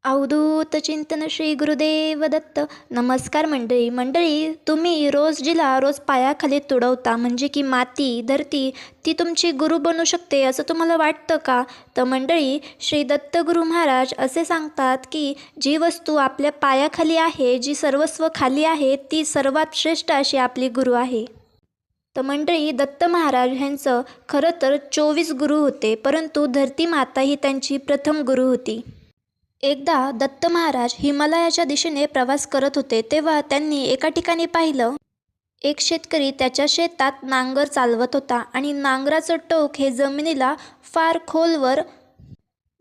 अवधूत चिंतन श्री गुरुदेव दत्त. नमस्कार मंडळी तुम्ही रोज जिला रोज पायाखाली तुडवता म्हणजे की माती धरती ती तुमची गुरु बनू शकते असं तुम्हाला वाटतं का? तर मंडळी, श्री दत्त गुरु महाराज असे सांगतात की जी वस्तू आपल्या पायाखाली आहे, जी सर्वस्व खाली आहे, ती सर्वात श्रेष्ठ अशी आपली गुरु आहे. तर मंडळी, दत्त महाराज ह्यांचं खरं तर 24 गुरु होते, परंतु धरती माता ही त्यांची प्रथम गुरु होती. एकदा दत्त महाराज हिमालयाच्या दिशेने प्रवास करत होते, तेव्हा त्यांनी एका ठिकाणी पाहिलं. एक शेतकरी त्याच्या शेतात नांगर चालवत होता आणि नांगराचं टोक हे जमिनीला फार खोलवर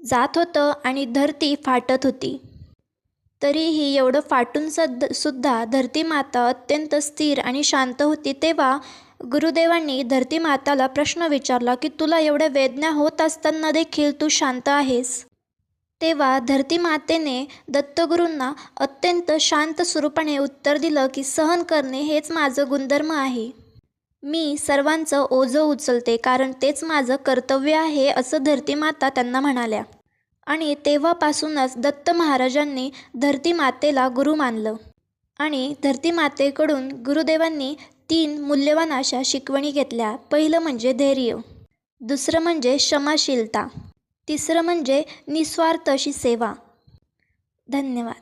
जात होतं आणि धरती फाटत होती. तरीही एवढं फाटून सुद्धा धरती माता अत्यंत स्थिर आणि शांत होती. तेव्हा गुरुदेवांनी धरती माताला प्रश्न विचारला की तुला एवढ्या वेदना होत असताना देखील तू शांत आहेस? तेव्हा धरती मातेने दत्तगुरूंना अत्यंत शांत स्वरूपाने उत्तर दिलं की सहन करणे हेच माझं गुणधर्म आहे. मी सर्वांचं ओझं उचलते कारण तेच माझं कर्तव्य आहे, असं धरती माता त्यांना म्हणाल्या. आणि तेव्हापासूनच दत्त महाराजांनी धरती मातेला गुरु मानलं. आणि धरती मातेकडून गुरुदेवांनी 3 मूल्यवान अशा शिकवणी घेतल्या. पहिलं म्हणजे धैर्य, दुसरं म्हणजे क्षमाशीलता, तिसरं म्हणजे निस्वार्थ अशी सेवा. धन्यवाद.